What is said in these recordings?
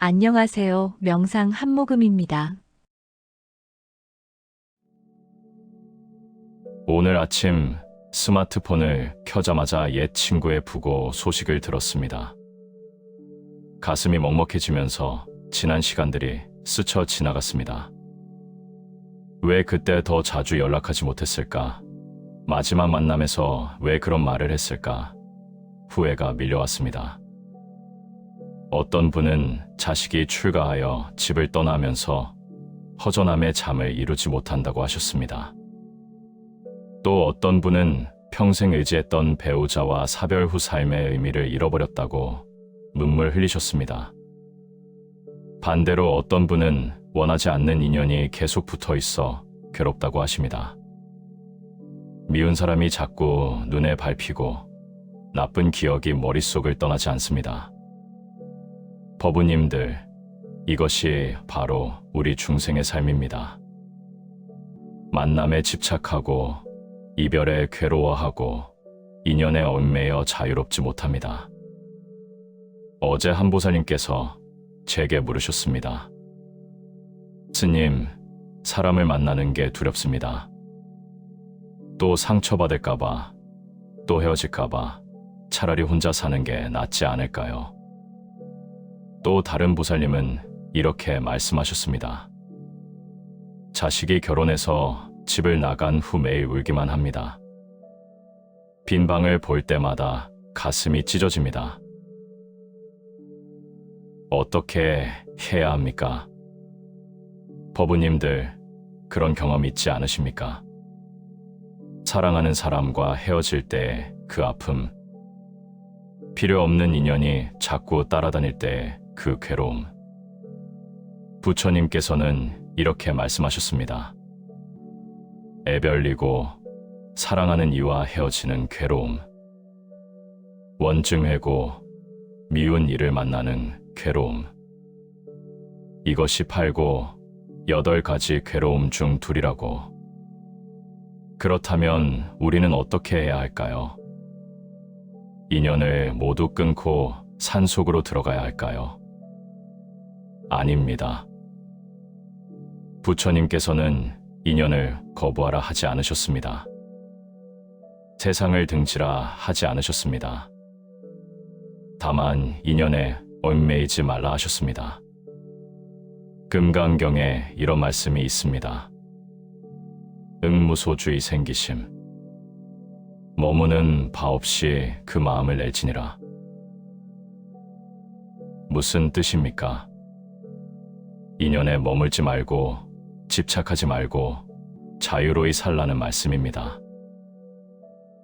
안녕하세요. 명상 한모금입니다. 오늘 아침 스마트폰을 켜자마자 옛 친구의 부고 소식을 들었습니다. 가슴이 먹먹해지면서 지난 시간들이 스쳐 지나갔습니다. 왜 그때 더 자주 연락하지 못했을까? 마지막 만남에서 왜 그런 말을 했을까? 후회가 밀려왔습니다. 어떤 분은 자식이 출가하여 집을 떠나면서 허전함에 잠을 이루지 못한다고 하셨습니다. 또 어떤 분은 평생 의지했던 배우자와 사별 후 삶의 의미를 잃어버렸다고 눈물 흘리셨습니다. 반대로 어떤 분은 원하지 않는 인연이 계속 붙어 있어 괴롭다고 하십니다. 미운 사람이 자꾸 눈에 밟히고 나쁜 기억이 머릿속을 떠나지 않습니다. 법우님들, 이것이 바로 우리 중생의 삶입니다. 만남에 집착하고 이별에 괴로워하고 인연에 얽매여 자유롭지 못합니다. 어제 한 보살님께서 제게 물으셨습니다. 스님, 사람을 만나는 게 두렵습니다. 또 상처받을까봐, 또 헤어질까봐 차라리 혼자 사는 게 낫지 않을까요? 또 다른 보살님은 이렇게 말씀하셨습니다. 자식이 결혼해서 집을 나간 후 매일 울기만 합니다. 빈 방을 볼 때마다 가슴이 찢어집니다. 어떻게 해야 합니까? 법우님들, 그런 경험 있지 않으십니까? 사랑하는 사람과 헤어질 때 그 아픔, 필요 없는 인연이 자꾸 따라다닐 때 그 괴로움. 부처님께서는 이렇게 말씀하셨습니다. 애별리고 사랑하는 이와 헤어지는 괴로움, 원증회고 미운 이를 만나는 괴로움. 이것이 8고 8가지 괴로움 중 둘이라고. 그렇다면 우리는 어떻게 해야 할까요? 인연을 모두 끊고 산속으로 들어가야 할까요? 아닙니다. 부처님께서는 인연을 거부하라 하지 않으셨습니다. 세상을 등지라 하지 않으셨습니다. 다만 인연에 얽매이지 말라 하셨습니다. 금강경에 이런 말씀이 있습니다. 응무소주의 생기심, 머무는 바 없이 그 마음을 내지니라. 무슨 뜻입니까? 인연에 머물지 말고 집착하지 말고 자유로이 살라는 말씀입니다.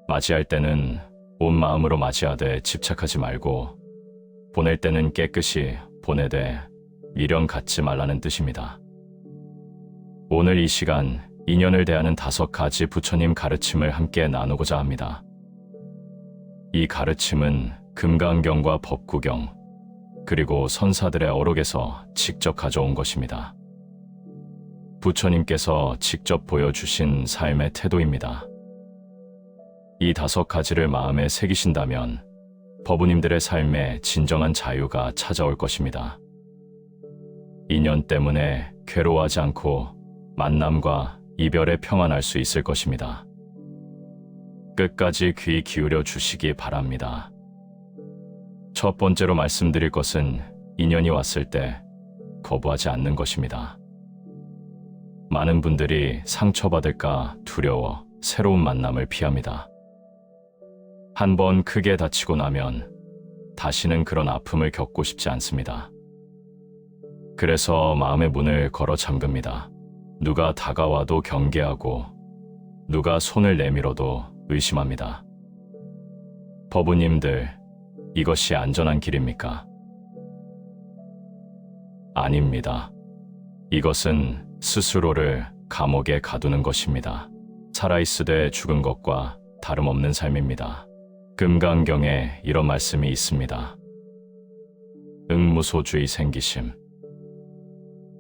맞이할 때는 온 마음으로 맞이하되 집착하지 말고 보낼 때는 깨끗이 보내되 미련 갖지 말라는 뜻입니다. 오늘 이 시간 인연을 대하는 5가지 부처님 가르침을 함께 나누고자 합니다. 이 가르침은 금강경과 법구경, 그리고 선사들의 어록에서 직접 가져온 것입니다. 부처님께서 직접 보여주신 삶의 태도입니다. 이 5가지를 마음에 새기신다면 법우님들의 삶에 진정한 자유가 찾아올 것입니다. 인연 때문에 괴로워하지 않고 만남과 이별에 평안할 수 있을 것입니다. 끝까지 귀 기울여 주시기 바랍니다. 첫 번째로 말씀드릴 것은 인연이 왔을 때 거부하지 않는 것입니다. 많은 분들이 상처받을까 두려워 새로운 만남을 피합니다. 한번 크게 다치고 나면 다시는 그런 아픔을 겪고 싶지 않습니다. 그래서 마음의 문을 걸어 잠깁니다. 누가 다가와도 경계하고 누가 손을 내밀어도 의심합니다. 법우님들, 이것이 안전한 길입니까? 아닙니다. 이것은 스스로를 감옥에 가두는 것입니다. 살아있으되 죽은 것과 다름없는 삶입니다. 금강경에 이런 말씀이 있습니다. 응무소주의 생기심,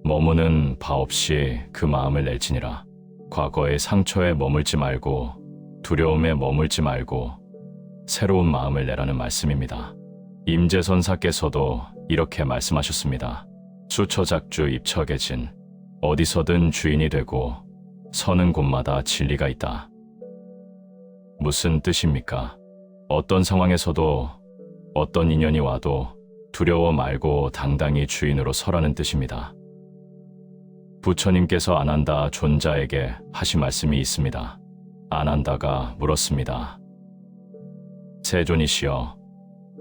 머무는 바 없이 그 마음을 내지니라. 과거의 상처에 머물지 말고 두려움에 머물지 말고 새로운 마음을 내라는 말씀입니다. 임재선사께서도 이렇게 말씀하셨습니다. 수처작주 입처계진 어디서든 주인이 되고 서는 곳마다 진리가 있다. 무슨 뜻입니까? 어떤 상황에서도 어떤 인연이 와도 두려워 말고 당당히 주인으로 서라는 뜻입니다. 부처님께서 안한다 존자에게 하신 말씀이 있습니다. 안한다가 물었습니다. 세존이시여,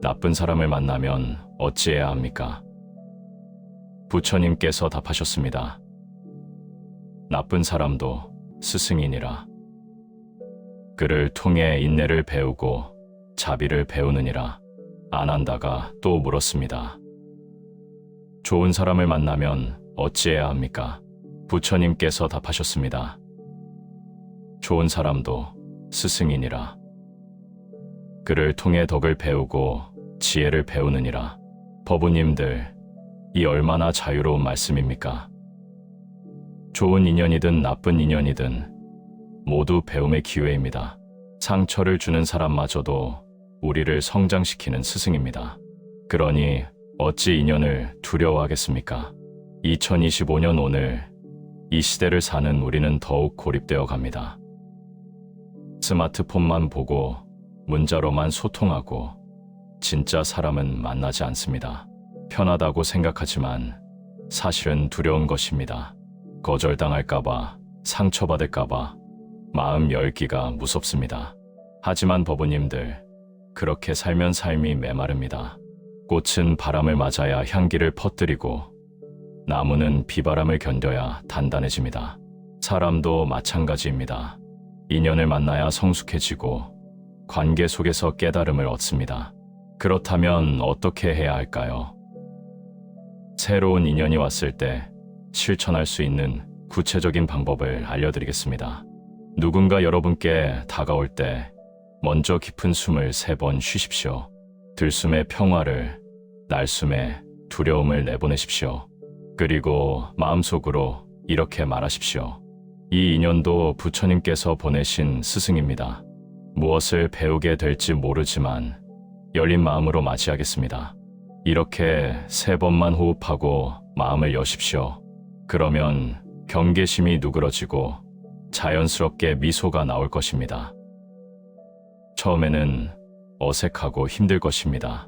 나쁜 사람을 만나면 어찌해야 합니까? 부처님께서 답하셨습니다. 나쁜 사람도 스승이니라. 그를 통해 인내를 배우고 자비를 배우느니라. 안한다가 또 물었습니다. 좋은 사람을 만나면 어찌해야 합니까? 부처님께서 답하셨습니다. 좋은 사람도 스승이니라. 그를 통해 덕을 배우고 지혜를 배우느니라. 법우님들, 이 얼마나 자유로운 말씀입니까? 좋은 인연이든 나쁜 인연이든 모두 배움의 기회입니다. 상처를 주는 사람마저도 우리를 성장시키는 스승입니다. 그러니 어찌 인연을 두려워하겠습니까? 2025년 오늘 이 시대를 사는 우리는 더욱 고립되어 갑니다. 스마트폰만 보고 문자로만 소통하고 진짜 사람은 만나지 않습니다. 편하다고 생각하지만 사실은 두려운 것입니다. 거절당할까봐, 상처받을까봐 마음 열기가 무섭습니다. 하지만 법우님들, 그렇게 살면 삶이 메마릅니다. 꽃은 바람을 맞아야 향기를 퍼뜨리고 나무는 비바람을 견뎌야 단단해집니다. 사람도 마찬가지입니다. 인연을 만나야 성숙해지고 관계 속에서 깨달음을 얻습니다. 그렇다면 어떻게 해야 할까요? 새로운 인연이 왔을 때 실천할 수 있는 구체적인 방법을 알려드리겠습니다. 누군가 여러분께 다가올 때 먼저 깊은 숨을 3번 쉬십시오. 들숨에 평화를, 날숨에 두려움을 내보내십시오. 그리고 마음속으로 이렇게 말하십시오. 이 인연도 부처님께서 보내신 스승입니다. 무엇을 배우게 될지 모르지만 열린 마음으로 맞이하겠습니다. 이렇게 3번만 호흡하고 마음을 여십시오. 그러면 경계심이 누그러지고 자연스럽게 미소가 나올 것입니다. 처음에는 어색하고 힘들 것입니다.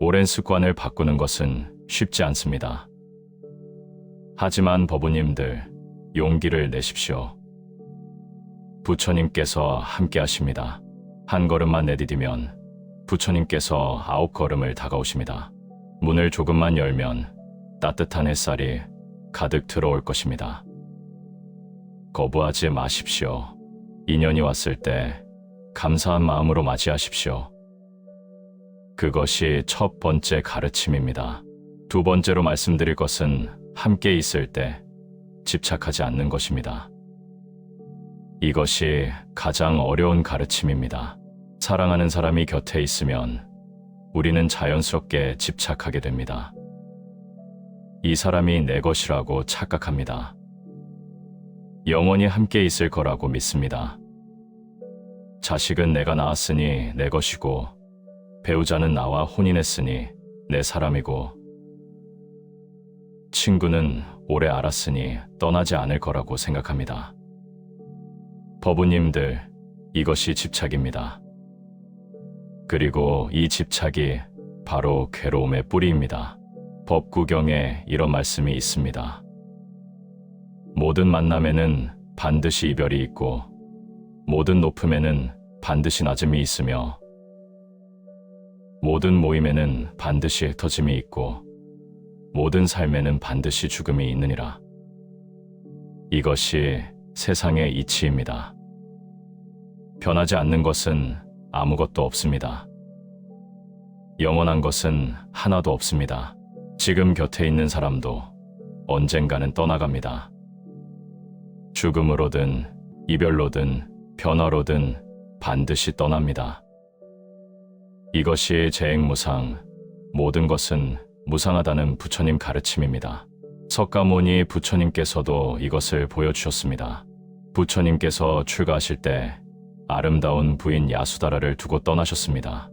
오랜 습관을 바꾸는 것은 쉽지 않습니다. 하지만 법우님들, 용기를 내십시오. 부처님께서 함께 하십니다. 한 걸음만 내디디면 부처님께서 9걸음을 다가오십니다. 문을 조금만 열면 따뜻한 햇살이 가득 들어올 것입니다. 거부하지 마십시오. 인연이 왔을 때 감사한 마음으로 맞이하십시오. 그것이 첫 번째 가르침입니다. 두 번째로 말씀드릴 것은 함께 있을 때 집착하지 않는 것입니다. 이것이 가장 어려운 가르침입니다. 사랑하는 사람이 곁에 있으면 우리는 자연스럽게 집착하게 됩니다. 이 사람이 내 것이라고 착각합니다. 영원히 함께 있을 거라고 믿습니다. 자식은 내가 낳았으니 내 것이고 배우자는 나와 혼인했으니 내 사람이고 친구는 오래 알았으니 떠나지 않을 거라고 생각합니다. 법우님들, 이것이 집착입니다. 그리고 이 집착이 바로 괴로움의 뿌리입니다. 법구경에 이런 말씀이 있습니다. 모든 만남에는 반드시 이별이 있고 모든 높음에는 반드시 낮음이 있으며 모든 모임에는 반드시 흩어짐이 있고 모든 삶에는 반드시 죽음이 있느니라. 이것이 세상의 이치입니다. 변하지 않는 것은 아무것도 없습니다. 영원한 것은 하나도 없습니다. 지금 곁에 있는 사람도 언젠가는 떠나갑니다. 죽음으로든 이별로든 변화로든 반드시 떠납니다. 이것이 재행무상, 모든 것은 무상하다는 부처님 가르침입니다. 석가모니 부처님께서도 이것을 보여주셨습니다. 부처님께서 출가하실 때 아름다운 부인 야수다라를 두고 떠나셨습니다.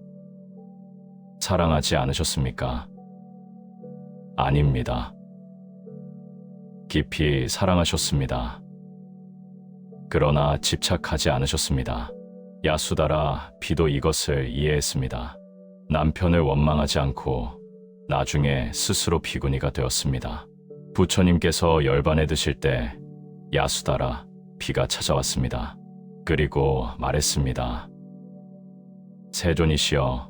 사랑하지 않으셨습니까? 아닙니다. 깊이 사랑하셨습니다. 그러나 집착하지 않으셨습니다. 야수다라 비도 이것을 이해했습니다. 남편을 원망하지 않고 나중에 스스로 피곤이가 되었습니다. 부처님께서 열반에 드실 때 야수다라 비가 찾아왔습니다. 그리고 말했습니다. 세존이시여,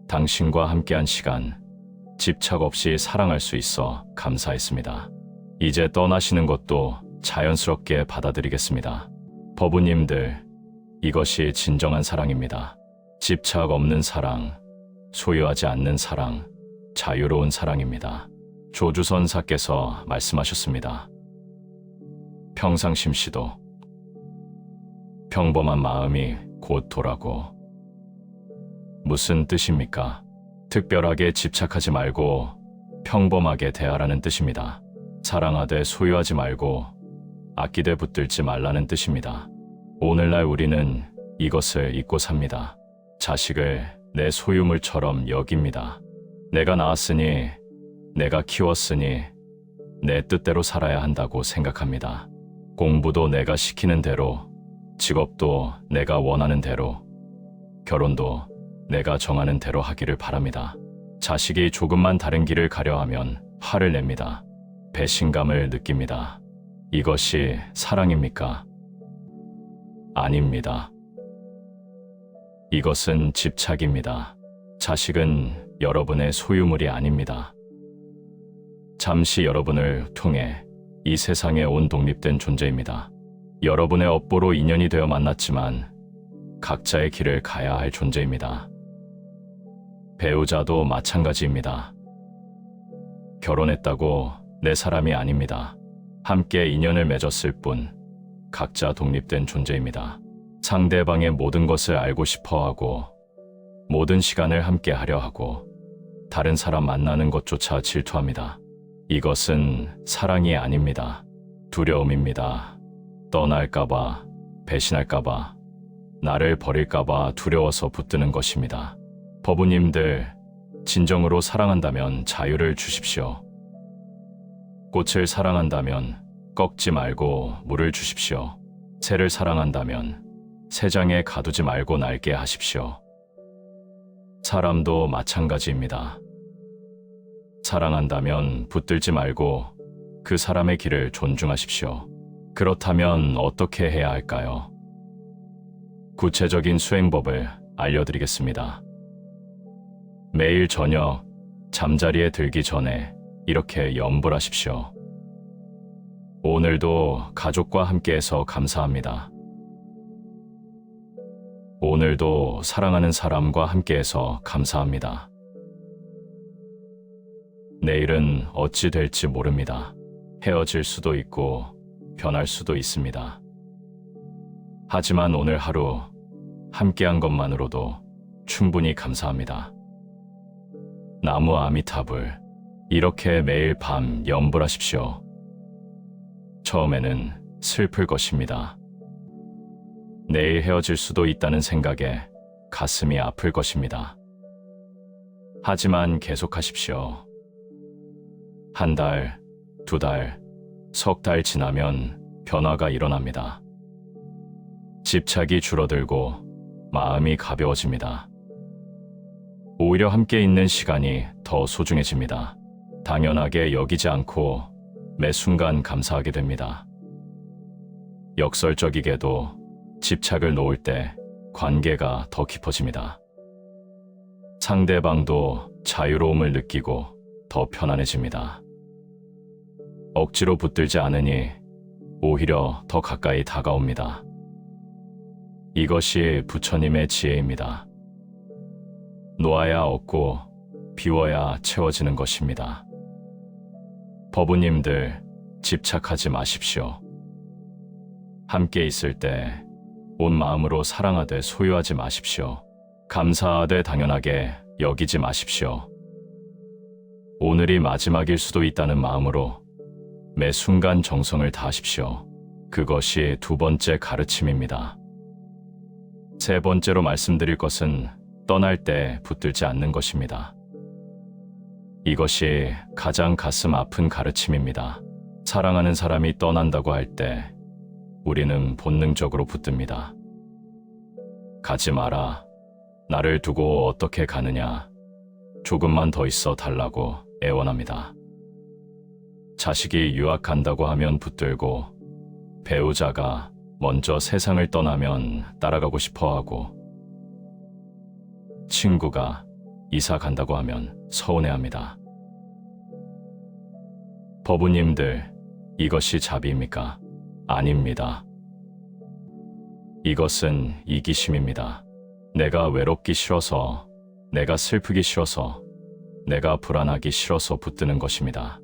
당신과 함께한 시간 집착 없이 사랑할 수 있어 감사했습니다. 이제 떠나시는 것도 자연스럽게 받아들이겠습니다. 법우님들, 이것이 진정한 사랑입니다. 집착 없는 사랑, 소유하지 않는 사랑, 자유로운 사랑입니다. 조주선사께서 말씀하셨습니다. 평상심시도 평범한 마음이 곧 도라고. 무슨 뜻입니까? 특별하게 집착하지 말고 평범하게 대하라는 뜻입니다. 사랑하되 소유하지 말고 아끼되 붙들지 말라는 뜻입니다. 오늘날 우리는 이것을 잊고 삽니다. 자식을 내 소유물처럼 여깁니다. 내가 낳았으니, 내가 키웠으니 내 뜻대로 살아야 한다고 생각합니다. 공부도 내가 시키는 대로, 직업도 내가 원하는 대로, 결혼도 내가 정하는 대로 하기를 바랍니다. 자식이 조금만 다른 길을 가려 하면 화를 냅니다. 배신감을 느낍니다. 이것이 사랑입니까? 아닙니다. 이것은 집착입니다. 자식은 여러분의 소유물이 아닙니다. 잠시 여러분을 통해 이 세상에 온 독립된 존재입니다. 여러분의 업보로 인연이 되어 만났지만 각자의 길을 가야 할 존재입니다. 배우자도 마찬가지입니다. 결혼했다고 내 사람이 아닙니다. 함께 인연을 맺었을 뿐 각자 독립된 존재입니다. 상대방의 모든 것을 알고 싶어 하고 모든 시간을 함께 하려 하고 다른 사람 만나는 것조차 질투합니다. 이것은 사랑이 아닙니다. 두려움입니다. 떠날까봐, 배신할까봐, 나를 버릴까봐 두려워서 붙드는 것입니다. 법우님들, 진정으로 사랑한다면 자유를 주십시오. 꽃을 사랑한다면 꺾지 말고 물을 주십시오. 새를 사랑한다면 새장에 가두지 말고 날게 하십시오. 사람도 마찬가지입니다. 사랑한다면 붙들지 말고 그 사람의 길을 존중하십시오. 그렇다면 어떻게 해야 할까요? 구체적인 수행법을 알려드리겠습니다. 매일 저녁 잠자리에 들기 전에 이렇게 염불하십시오. 오늘도 가족과 함께해서 감사합니다. 오늘도 사랑하는 사람과 함께해서 감사합니다. 내일은 어찌 될지 모릅니다. 헤어질 수도 있고 변할 수도 있습니다. 하지만 오늘 하루 함께한 것만으로도 충분히 감사합니다. 나무 아미타불, 이렇게 매일 밤 염불하십시오. 처음에는 슬플 것입니다. 내일 헤어질 수도 있다는 생각에 가슴이 아플 것입니다. 하지만 계속하십시오. 한 달, 두 달, 석 달 지나면 변화가 일어납니다. 집착이 줄어들고 마음이 가벼워집니다. 오히려 함께 있는 시간이 더 소중해집니다. 당연하게 여기지 않고 매 순간 감사하게 됩니다. 역설적이게도 집착을 놓을 때 관계가 더 깊어집니다. 상대방도 자유로움을 느끼고 더 편안해집니다. 억지로 붙들지 않으니 오히려 더 가까이 다가옵니다. 이것이 부처님의 지혜입니다. 놓아야 얻고 비워야 채워지는 것입니다. 법우님들, 집착하지 마십시오. 함께 있을 때 온 마음으로 사랑하되 소유하지 마십시오. 감사하되 당연하게 여기지 마십시오. 오늘이 마지막일 수도 있다는 마음으로 매 순간 정성을 다하십시오. 그것이 두 번째 가르침입니다. 세 번째로 말씀드릴 것은 떠날 때 붙들지 않는 것입니다. 이것이 가장 가슴 아픈 가르침입니다. 사랑하는 사람이 떠난다고 할 때 우리는 본능적으로 붙듭니다. 가지 마라. 나를 두고 어떻게 가느냐. 조금만 더 있어 달라고 애원합니다. 자식이 유학 간다고 하면 붙들고, 배우자가 먼저 세상을 떠나면 따라가고 싶어 하고, 친구가 이사 간다고 하면 서운해합니다. 법부님들, 이것이 자비입니까? 아닙니다. 이것은 이기심입니다. 내가 외롭기 싫어서, 내가 슬프기 싫어서, 내가 불안하기 싫어서 붙드는 것입니다.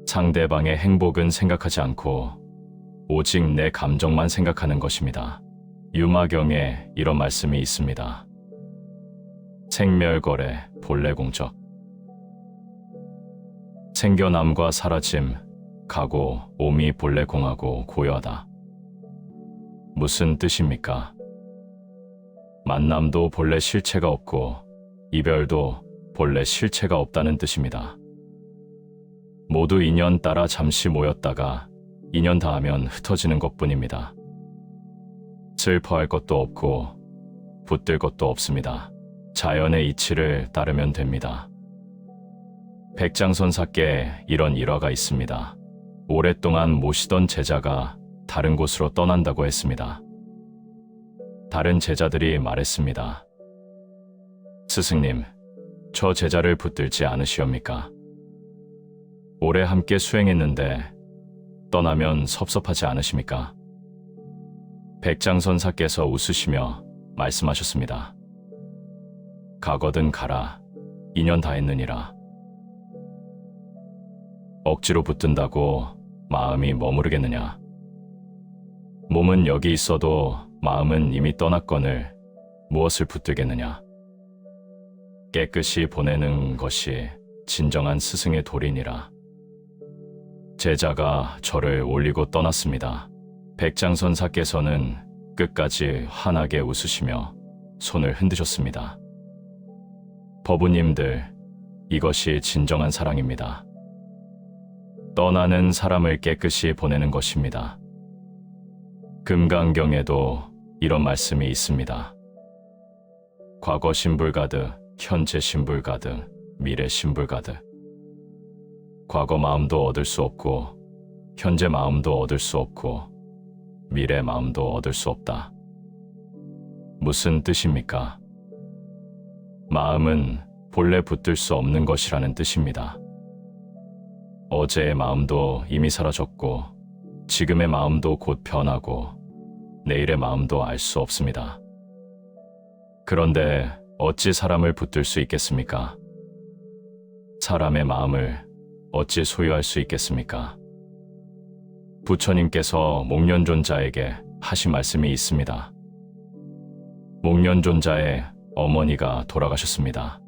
상대방의 행복은 생각하지 않고 오직 내 감정만 생각하는 것입니다. 유마경에 이런 말씀이 있습니다. 생멸거래 본래공적. 생겨남과 사라짐, 가고 오미 본래공하고 고요하다. 무슨 뜻입니까? 만남도 본래 실체가 없고 이별도 본래 실체가 없다는 뜻입니다. 모두 인연 따라 잠시 모였다가 인연 다하면 흩어지는 것뿐입니다. 슬퍼할 것도 없고 붙들 것도 없습니다. 자연의 이치를 따르면 됩니다. 백장선사께 이런 일화가 있습니다. 오랫동안 모시던 제자가 다른 곳으로 떠난다고 했습니다. 다른 제자들이 말했습니다. 스승님, 저 제자를 붙들지 않으시옵니까? 오래 함께 수행했는데 떠나면 섭섭하지 않으십니까? 백장선사께서 웃으시며 말씀하셨습니다. 가거든 가라. 인연 다했느니라. 억지로 붙든다고 마음이 머무르겠느냐? 몸은 여기 있어도 마음은 이미 떠났거늘 무엇을 붙들겠느냐? 깨끗이 보내는 것이 진정한 스승의 도리니라. 제자가 저를 올리고 떠났습니다. 백장선사께서는 끝까지 환하게 웃으시며 손을 흔드셨습니다. 법부님들, 이것이 진정한 사랑입니다. 떠나는 사람을 깨끗이 보내는 것입니다. 금강경에도 이런 말씀이 있습니다. 과거 신불가득, 현재 신불가득, 미래 신불가득. 과거 마음도 얻을 수 없고, 현재 마음도 얻을 수 없고, 미래 마음도 얻을 수 없다. 무슨 뜻입니까? 마음은 본래 붙들 수 없는 것이라는 뜻입니다. 어제의 마음도 이미 사라졌고, 지금의 마음도 곧 변하고, 내일의 마음도 알 수 없습니다. 그런데 어찌 사람을 붙들 수 있겠습니까? 사람의 마음을 어찌 소유할 수 있겠습니까? 부처님께서 목련존자에게 하신 말씀이 있습니다. 목련존자의 어머니가 돌아가셨습니다.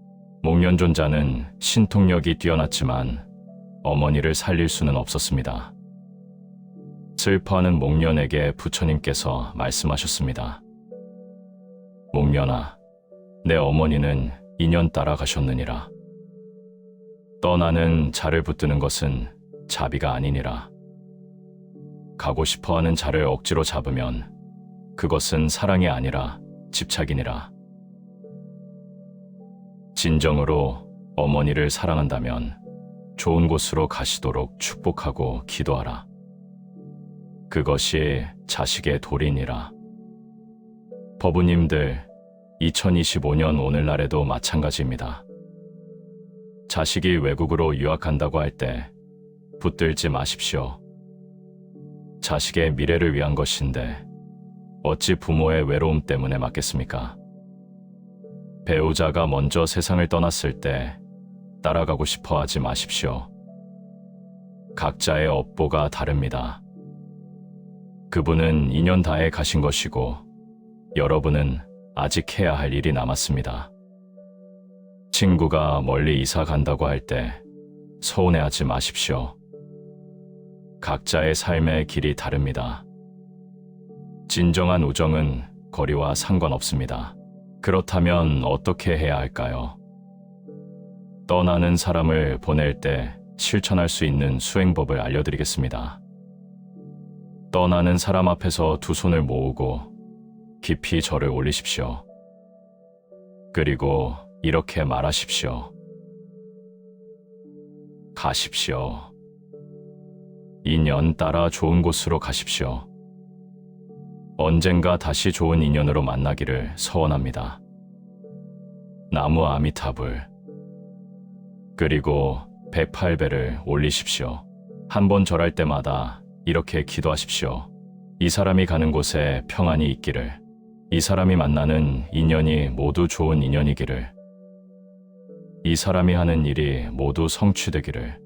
목련존자는 신통력이 뛰어났지만 어머니를 살릴 수는 없었습니다. 슬퍼하는 목련에게 부처님께서 말씀하셨습니다. 목련아, 내 어머니는 인연 따라 가셨느니라. 떠나는 자를 붙드는 것은 자비가 아니니라. 가고 싶어하는 자를 억지로 잡으면 그것은 사랑이 아니라 집착이니라. 진정으로 어머니를 사랑한다면 좋은 곳으로 가시도록 축복하고 기도하라. 그것이 자식의 도리니라. 법부님들, 2025년 오늘날에도 마찬가지입니다. 자식이 외국으로 유학한다고 할 때 붙들지 마십시오. 자식의 미래를 위한 것인데 어찌 부모의 외로움 때문에 맞겠습니까? 배우자가 먼저 세상을 떠났을 때 따라가고 싶어 하지 마십시오. 각자의 업보가 다릅니다. 그분은 인연 다해 가신 것이고 여러분은 아직 해야 할 일이 남았습니다. 친구가 멀리 이사 간다고 할 때 서운해하지 마십시오. 각자의 삶의 길이 다릅니다. 진정한 우정은 거리와 상관없습니다. 그렇다면 어떻게 해야 할까요? 떠나는 사람을 보낼 때 실천할 수 있는 수행법을 알려드리겠습니다. 떠나는 사람 앞에서 두 손을 모으고 깊이 절을 올리십시오. 그리고 이렇게 말하십시오. 가십시오. 인연 따라 좋은 곳으로 가십시오. 언젠가 다시 좋은 인연으로 만나기를 서원합니다. 나무 아미타불. 그리고 108배를 올리십시오. 한 번 절할 때마다 이렇게 기도하십시오. 이 사람이 가는 곳에 평안이 있기를, 이 사람이 만나는 인연이 모두 좋은 인연이기를, 이 사람이 하는 일이 모두 성취되기를.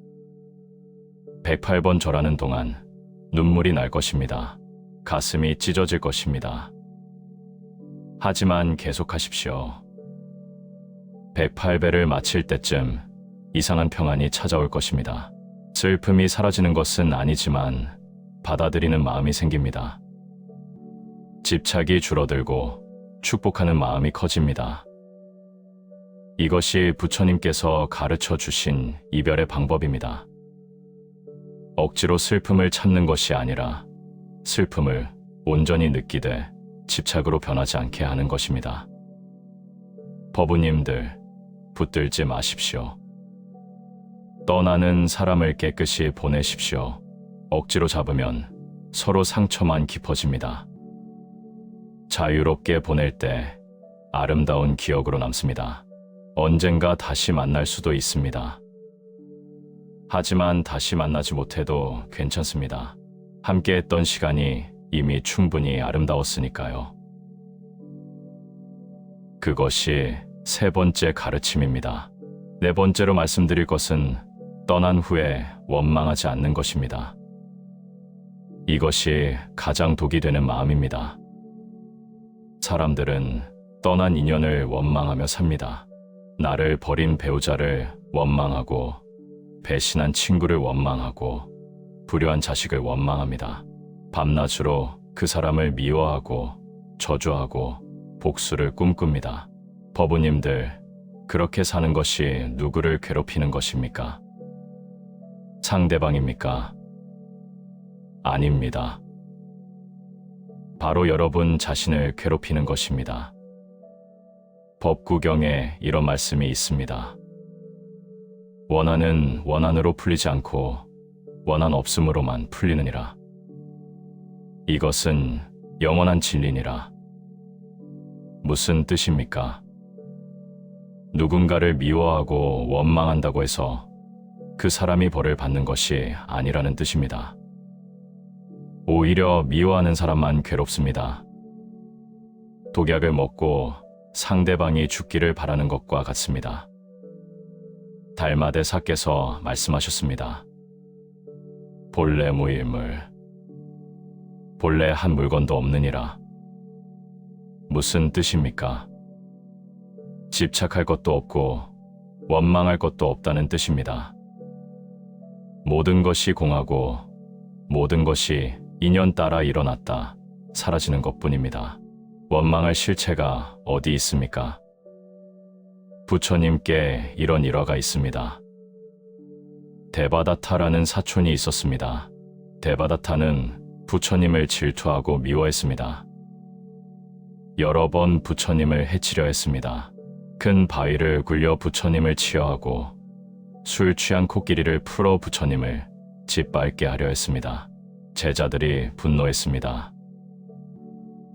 108번 절하는 동안 눈물이 날 것입니다. 가슴이 찢어질 것입니다. 하지만 계속하십시오. 108배를 마칠 때쯤 이상한 평안이 찾아올 것입니다. 슬픔이 사라지는 것은 아니지만 받아들이는 마음이 생깁니다. 집착이 줄어들고 축복하는 마음이 커집니다. 이것이 부처님께서 가르쳐 주신 이별의 방법입니다. 억지로 슬픔을 참는 것이 아니라 슬픔을 온전히 느끼되 집착으로 변하지 않게 하는 것입니다. 법우님들, 붙들지 마십시오. 떠나는 사람을 깨끗이 보내십시오. 억지로 잡으면 서로 상처만 깊어집니다. 자유롭게 보낼 때 아름다운 기억으로 남습니다. 언젠가 다시 만날 수도 있습니다. 하지만 다시 만나지 못해도 괜찮습니다. 함께 했던 시간이 이미 충분히 아름다웠으니까요. 그것이 세 번째 가르침입니다. 네 번째로 말씀드릴 것은 떠난 후에 원망하지 않는 것입니다. 이것이 가장 독이 되는 마음입니다. 사람들은 떠난 인연을 원망하며 삽니다. 나를 버린 배우자를 원망하고, 배신한 친구를 원망하고, 불효한 자식을 원망합니다. 밤낮으로 그 사람을 미워하고 저주하고 복수를 꿈꿉니다. 법우님들, 그렇게 사는 것이 누구를 괴롭히는 것입니까? 상대방입니까? 아닙니다. 바로 여러분 자신을 괴롭히는 것입니다. 법구경에 이런 말씀이 있습니다. 원한은 원한으로 풀리지 않고 원한 없음으로만 풀리느니라. 이것은 영원한 진리니라. 무슨 뜻입니까? 누군가를 미워하고 원망한다고 해서 그 사람이 벌을 받는 것이 아니라는 뜻입니다. 오히려 미워하는 사람만 괴롭습니다. 독약을 먹고 상대방이 죽기를 바라는 것과 같습니다. 달마대사께서 말씀하셨습니다. 본래 무일물, 본래 한 물건도 없느니라. 무슨 뜻입니까? 집착할 것도 없고 원망할 것도 없다는 뜻입니다. 모든 것이 공하고 모든 것이 인연 따라 일어났다 사라지는 것뿐입니다. 원망할 실체가 어디 있습니까? 부처님께 이런 일화가 있습니다. 데바다타라는 사촌이 있었습니다. 데바다타는 부처님을 질투하고 미워했습니다. 여러 번 부처님을 해치려 했습니다. 큰 바위를 굴려 부처님을 치여하고 술 취한 코끼리를 풀어 부처님을 짓밟게 하려 했습니다. 제자들이 분노했습니다.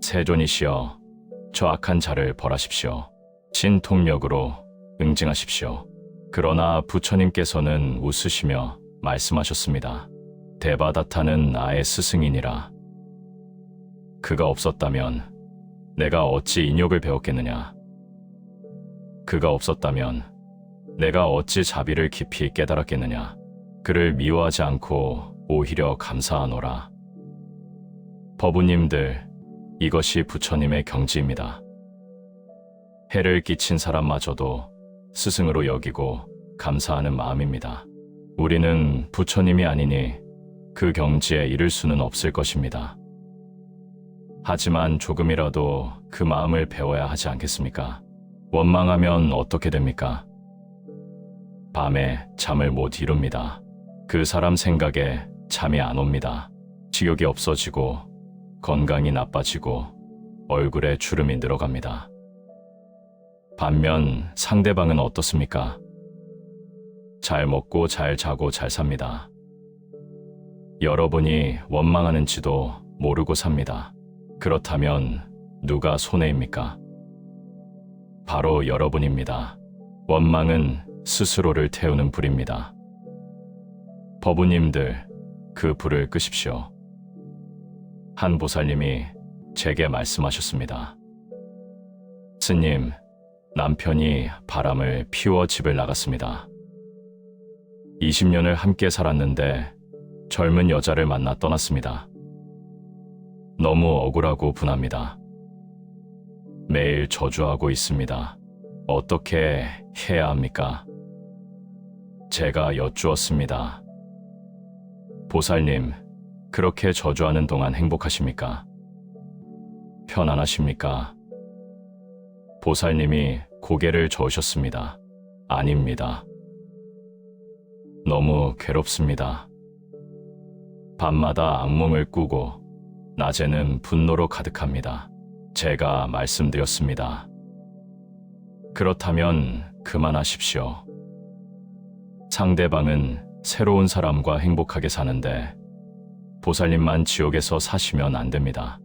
세존이시여, 저 악한 자를 벌하십시오. 신통력으로 응징하십시오. 그러나 부처님께서는 웃으시며 말씀하셨습니다. 데바다타는 나의 스승이니라. 그가 없었다면 내가 어찌 인욕을 배웠겠느냐. 그가 없었다면 내가 어찌 자비를 깊이 깨달았겠느냐. 그를 미워하지 않고 오히려 감사하노라. 법우님들, 이것이 부처님의 경지입니다. 해를 끼친 사람마저도 스승으로 여기고 감사하는 마음입니다. 우리는 부처님이 아니니 그 경지에 이를 수는 없을 것입니다. 하지만 조금이라도 그 마음을 배워야 하지 않겠습니까? 원망하면 어떻게 됩니까? 밤에 잠을 못 이룹니다. 그 사람 생각에 잠이 안 옵니다. 식욕이 없어지고 건강이 나빠지고 얼굴에 주름이 늘어갑니다. 반면 상대방은 어떻습니까? 잘 먹고 잘 자고 잘 삽니다. 여러분이 원망하는지도 모르고 삽니다. 그렇다면 누가 손해입니까? 바로 여러분입니다. 원망은 스스로를 태우는 불입니다. 법우님들, 그 불을 끄십시오. 한 보살님이 제게 말씀하셨습니다. 스님, 남편이 바람을 피워 집을 나갔습니다. 20년을 함께 살았는데 젊은 여자를 만나 떠났습니다. 너무 억울하고 분합니다. 매일 저주하고 있습니다. 어떻게 해야 합니까? 제가 여쭈었습니다. 보살님, 그렇게 저주하는 동안 행복하십니까? 편안하십니까? 보살님이 고개를 저으셨습니다. 아닙니다. 너무 괴롭습니다. 밤마다 악몽을 꾸고 낮에는 분노로 가득합니다. 제가 말씀드렸습니다. 그렇다면 그만하십시오. 상대방은 새로운 사람과 행복하게 사는데 보살님만 지옥에서 사시면 안 됩니다.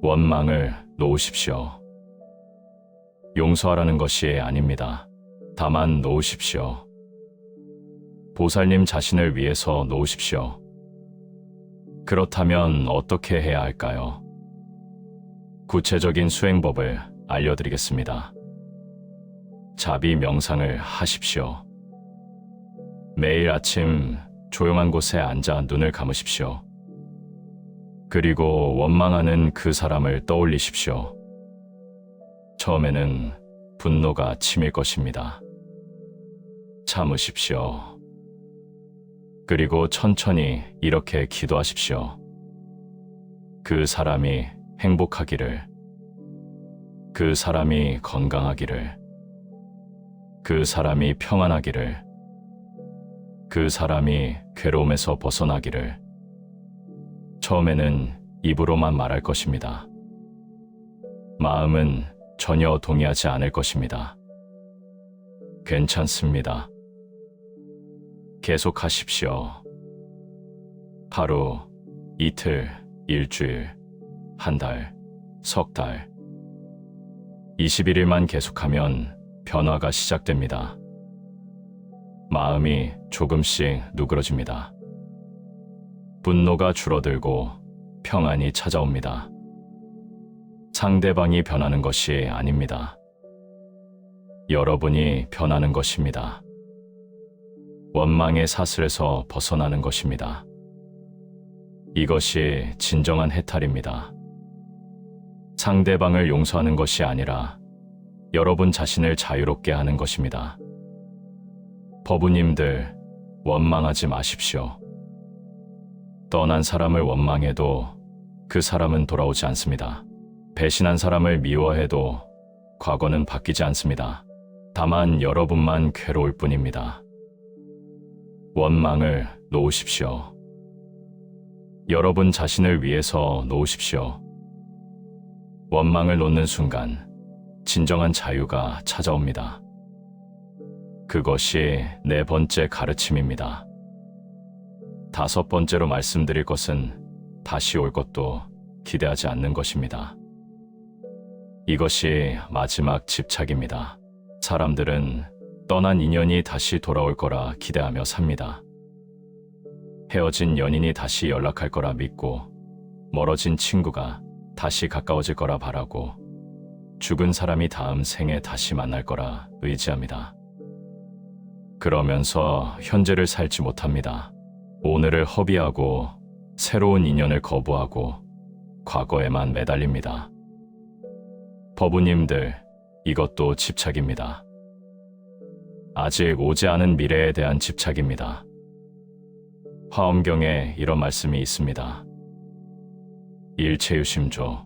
원망을 놓으십시오. 용서하라는 것이 아닙니다. 다만 놓으십시오. 보살님 자신을 위해서 놓으십시오. 그렇다면 어떻게 해야 할까요? 구체적인 수행법을 알려드리겠습니다. 자비 명상을 하십시오. 매일 아침 조용한 곳에 앉아 눈을 감으십시오. 그리고 원망하는 그 사람을 떠올리십시오. 처음에는 분노가 치밀 것입니다. 참으십시오. 그리고 천천히 이렇게 기도하십시오. 그 사람이 행복하기를, 그 사람이 건강하기를, 그 사람이 평안하기를, 그 사람이 괴로움에서 벗어나기를. 처음에는 입으로만 말할 것입니다. 마음은 전혀 동의하지 않을 것입니다. 괜찮습니다. 계속하십시오. 하루, 이틀, 일주일, 한 달, 석 달, 21일만 계속하면 변화가 시작됩니다. 마음이 조금씩 누그러집니다. 분노가 줄어들고 평안이 찾아옵니다. 상대방이 변하는 것이 아닙니다. 여러분이 변하는 것입니다. 원망의 사슬에서 벗어나는 것입니다. 이것이 진정한 해탈입니다. 상대방을 용서하는 것이 아니라 여러분 자신을 자유롭게 하는 것입니다. 법우님들, 원망하지 마십시오. 떠난 사람을 원망해도 그 사람은 돌아오지 않습니다. 배신한 사람을 미워해도 과거는 바뀌지 않습니다. 다만 여러분만 괴로울 뿐입니다. 원망을 놓으십시오. 여러분 자신을 위해서 놓으십시오. 원망을 놓는 순간 진정한 자유가 찾아옵니다. 그것이 네 번째 가르침입니다. 다섯 번째로 말씀드릴 것은 다시 올 것도 기대하지 않는 것입니다. 이것이 마지막 집착입니다. 사람들은 떠난 인연이 다시 돌아올 거라 기대하며 삽니다. 헤어진 연인이 다시 연락할 거라 믿고, 멀어진 친구가 다시 가까워질 거라 바라고, 죽은 사람이 다음 생에 다시 만날 거라 의지합니다. 그러면서 현재를 살지 못합니다. 오늘을 허비하고 새로운 인연을 거부하고 과거에만 매달립니다. 법우님들, 이것도 집착입니다. 아직 오지 않은 미래에 대한 집착입니다. 화엄경에 이런 말씀이 있습니다. 일체유심조.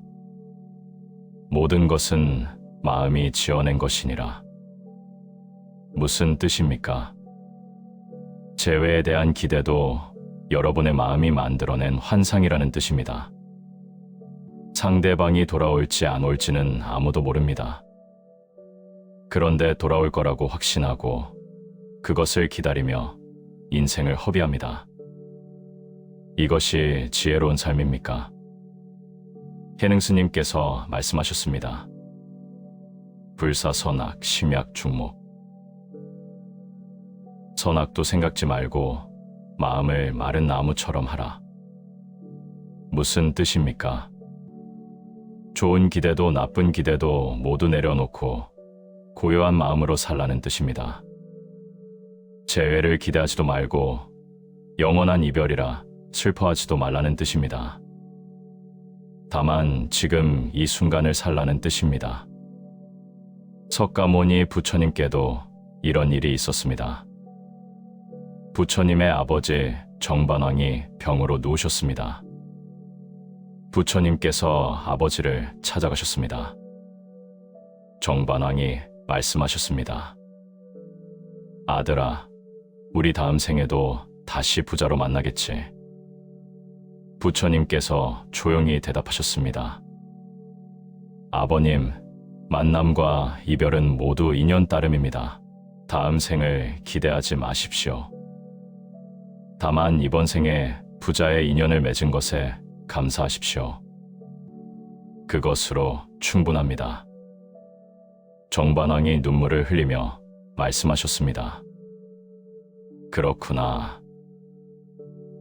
모든 것은 마음이 지어낸 것이니라. 무슨 뜻입니까? 재회에 대한 기대도 여러분의 마음이 만들어낸 환상이라는 뜻입니다. 상대방이 돌아올지 안 올지는 아무도 모릅니다. 그런데 돌아올 거라고 확신하고 그것을 기다리며 인생을 허비합니다. 이것이 지혜로운 삶입니까? 해능스님께서 말씀하셨습니다. 불사선악, 심약, 중목. 선악도 생각지 말고 마음을 마른 나무처럼 하라. 무슨 뜻입니까? 좋은 기대도 나쁜 기대도 모두 내려놓고 고요한 마음으로 살라는 뜻입니다. 재회를 기대하지도 말고 영원한 이별이라 슬퍼하지도 말라는 뜻입니다. 다만 지금 이 순간을 살라는 뜻입니다. 석가모니 부처님께도 이런 일이 있었습니다. 부처님의 아버지 정반왕이 병으로 누우셨습니다. 부처님께서 아버지를 찾아가셨습니다. 정반왕이 말씀하셨습니다. 아들아, 우리 다음 생에도 다시 부자로 만나겠지. 부처님께서 조용히 대답하셨습니다. 아버님, 만남과 이별은 모두 인연 따름입니다. 다음 생을 기대하지 마십시오. 다만 이번 생에 부자의 인연을 맺은 것에 감사하십시오. 그것으로 충분합니다. 정반왕이 눈물을 흘리며 말씀하셨습니다. 그렇구나.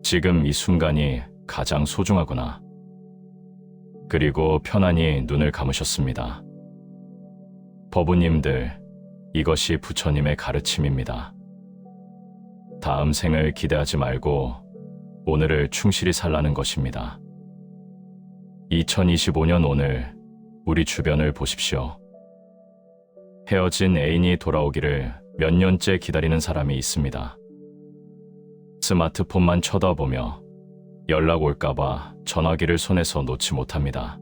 지금 이 순간이 가장 소중하구나. 그리고 편안히 눈을 감으셨습니다. 법우님들, 이것이 부처님의 가르침입니다. 다음 생을 기대하지 말고 오늘을 충실히 살라는 것입니다. 2025년 오늘 우리 주변을 보십시오. 헤어진 애인이 돌아오기를 몇 년째 기다리는 사람이 있습니다. 스마트폰만 쳐다보며 연락 올까봐 전화기를 손에서 놓지 못합니다.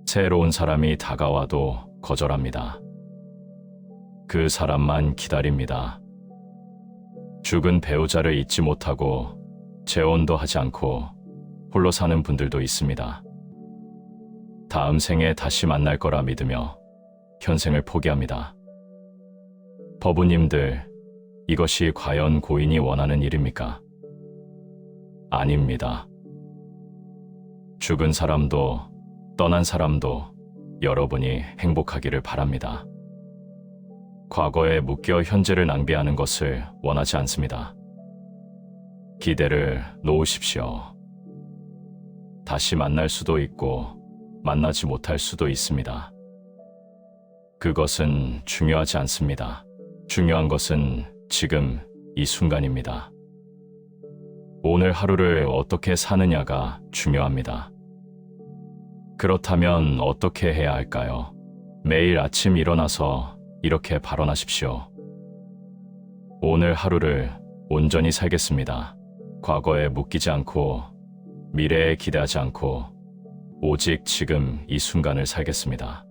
새로운 사람이 다가와도 거절합니다. 그 사람만 기다립니다. 죽은 배우자를 잊지 못하고 재혼도 하지 않고 홀로 사는 분들도 있습니다. 다음 생에 다시 만날 거라 믿으며 현생을 포기합니다. 법우님들, 이것이 과연 고인이 원하는 일입니까? 아닙니다. 죽은 사람도 떠난 사람도 여러분이 행복하기를 바랍니다. 과거에 묶여 현재를 낭비하는 것을 원하지 않습니다. 기대를 놓으십시오. 다시 만날 수도 있고 만나지 못할 수도 있습니다. 그것은 중요하지 않습니다. 중요한 것은 지금 이 순간입니다. 오늘 하루를 어떻게 사느냐가 중요합니다. 그렇다면 어떻게 해야 할까요? 매일 아침 일어나서 이렇게 발언하십시오. 오늘 하루를 온전히 살겠습니다. 과거에 묶이지 않고 미래에 기대하지 않고 오직 지금 이 순간을 살겠습니다.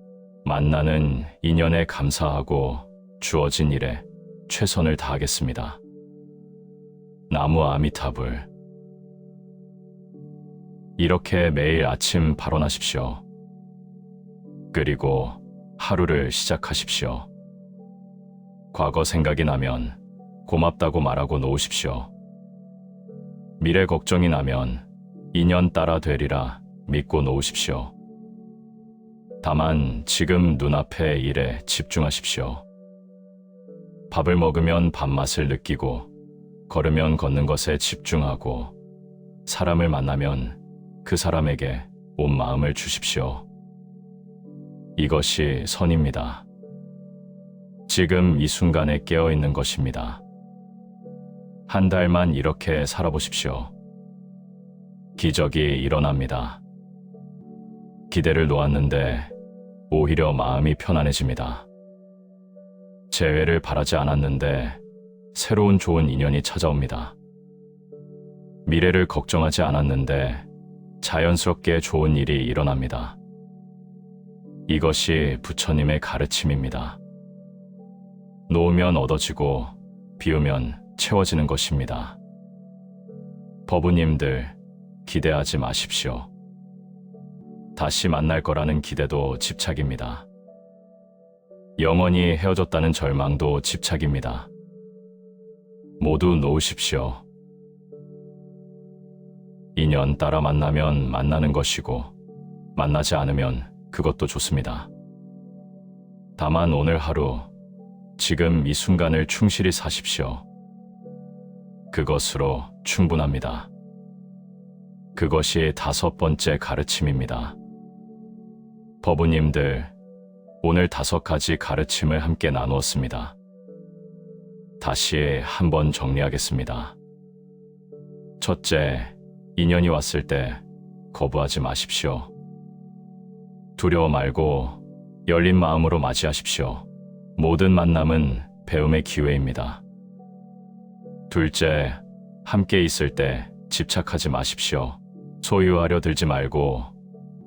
만나는 인연에 감사하고 주어진 일에 최선을 다하겠습니다. 나무 아미타불. 이렇게 매일 아침 발언하십시오. 그리고 하루를 시작하십시오. 과거 생각이 나면 고맙다고 말하고 놓으십시오. 미래 걱정이 나면 인연 따라 되리라 믿고 놓으십시오. 다만 지금 눈앞의 일에 집중하십시오. 밥을 먹으면 밥맛을 느끼고 걸으면 걷는 것에 집중하고 사람을 만나면 그 사람에게 온 마음을 주십시오. 이것이 선입니다. 지금 이 순간에 깨어있는 것입니다. 한 달만 이렇게 살아보십시오. 기적이 일어납니다. 기대를 놓았는데 오히려 마음이 편안해집니다. 재회를 바라지 않았는데 새로운 좋은 인연이 찾아옵니다. 미래를 걱정하지 않았는데 자연스럽게 좋은 일이 일어납니다. 이것이 부처님의 가르침입니다. 놓으면 얻어지고 비우면 채워지는 것입니다. 법우님들, 기대하지 마십시오. 다시 만날 거라는 기대도 집착입니다. 영원히 헤어졌다는 절망도 집착입니다. 모두 놓으십시오. 인연 따라 만나면 만나는 것이고, 만나지 않으면 그것도 좋습니다. 다만 오늘 하루, 지금 이 순간을 충실히 사십시오. 그것으로 충분합니다. 그것이 5번째 가르침입니다. 법우님들, 오늘 5가지 가르침을 함께 나누었습니다. 다시 한번 정리하겠습니다. 첫째, 인연이 왔을 때 거부하지 마십시오. 두려워 말고 열린 마음으로 맞이하십시오. 모든 만남은 배움의 기회입니다. 둘째, 함께 있을 때 집착하지 마십시오. 소유하려 들지 말고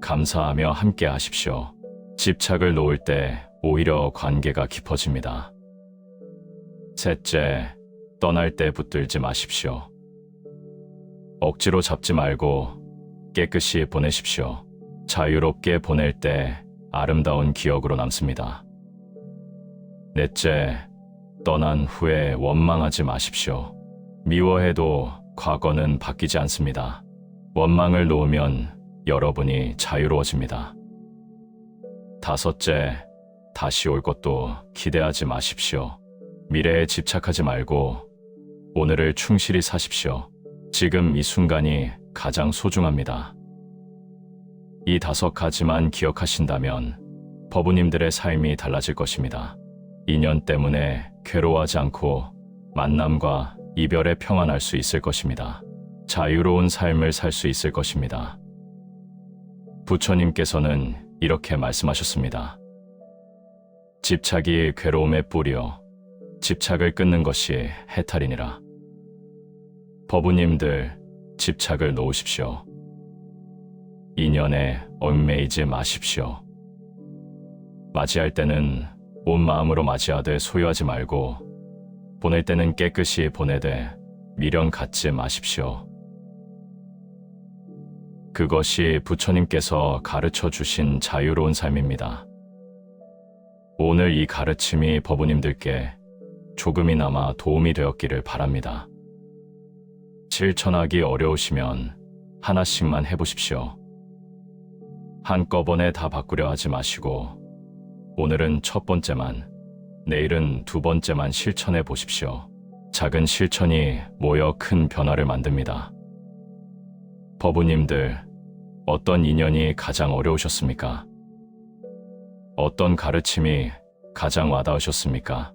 감사하며 함께 하십시오. 집착을 놓을 때 오히려 관계가 깊어집니다. 셋째, 떠날 때 붙들지 마십시오. 억지로 잡지 말고 깨끗이 보내십시오. 자유롭게 보낼 때 아름다운 기억으로 남습니다. 넷째, 떠난 후에 원망하지 마십시오. 미워해도 과거는 바뀌지 않습니다. 원망을 놓으면 여러분이 자유로워집니다. 다섯째, 다시 올 것도 기대하지 마십시오. 미래에 집착하지 말고 오늘을 충실히 사십시오. 지금 이 순간이 가장 소중합니다. 이 5가지만 기억하신다면 법우님들의 삶이 달라질 것입니다. 인연 때문에 괴로워하지 않고 만남과 이별에 평안할 수 있을 것입니다. 자유로운 삶을 살 수 있을 것입니다. 부처님께서는 이렇게 말씀하셨습니다. 집착이 괴로움의 뿌리요, 집착을 끊는 것이 해탈이니라. 법우님들, 집착을 놓으십시오. 인연에 얽매이지 마십시오. 맞이할 때는 온 마음으로 맞이하되 소유하지 말고, 보낼 때는 깨끗이 보내되 미련 갖지 마십시오. 그것이 부처님께서 가르쳐 주신 자유로운 삶입니다. 오늘 이 가르침이 법우님들께 조금이나마 도움이 되었기를 바랍니다. 실천하기 어려우시면 하나씩만 해보십시오. 한꺼번에 다 바꾸려 하지 마시고 오늘은 첫 번째만, 내일은 2번째만 실천해 보십시오. 작은 실천이 모여 큰 변화를 만듭니다. 법우님들, 어떤 인연이 가장 어려우셨습니까? 어떤 가르침이 가장 와닿으셨습니까?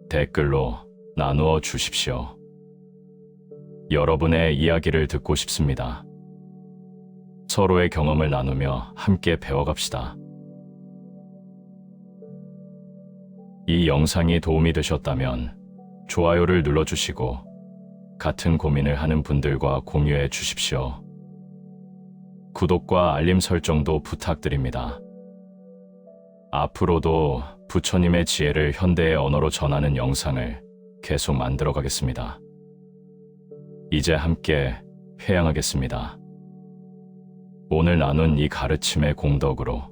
댓글로 나누어 주십시오. 여러분의 이야기를 듣고 싶습니다. 서로의 경험을 나누며 함께 배워갑시다. 이 영상이 도움이 되셨다면 좋아요를 눌러주시고 같은 고민을 하는 분들과 공유해 주십시오. 구독과 알림 설정도 부탁드립니다. 앞으로도 부처님의 지혜를 현대의 언어로 전하는 영상을 계속 만들어 가겠습니다. 이제 함께 회양하겠습니다. 오늘 나눈 이 가르침의 공덕으로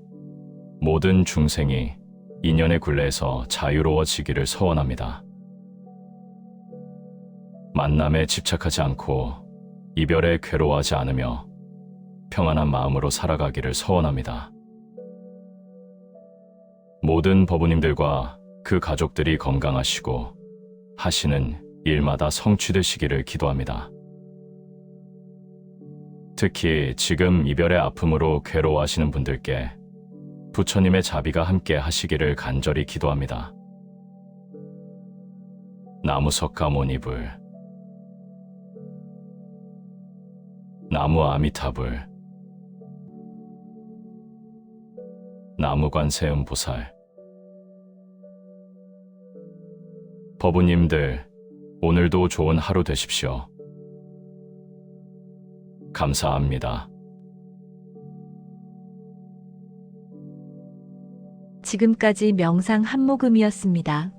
모든 중생이 인연의 굴레에서 자유로워지기를 서원합니다. 만남에 집착하지 않고 이별에 괴로워하지 않으며 평안한 마음으로 살아가기를 서원합니다. 모든 법우님들과 그 가족들이 건강하시고 하시는 일마다 성취되시기를 기도합니다. 특히 지금 이별의 아픔으로 괴로워하시는 분들께 부처님의 자비가 함께 하시기를 간절히 기도합니다. 나무석가모니불, 나무 아미타불, 나무 관세음보살. 법우님들, 오늘도 좋은 하루 되십시오. 감사합니다. 지금까지 명상 한 모금이었습니다.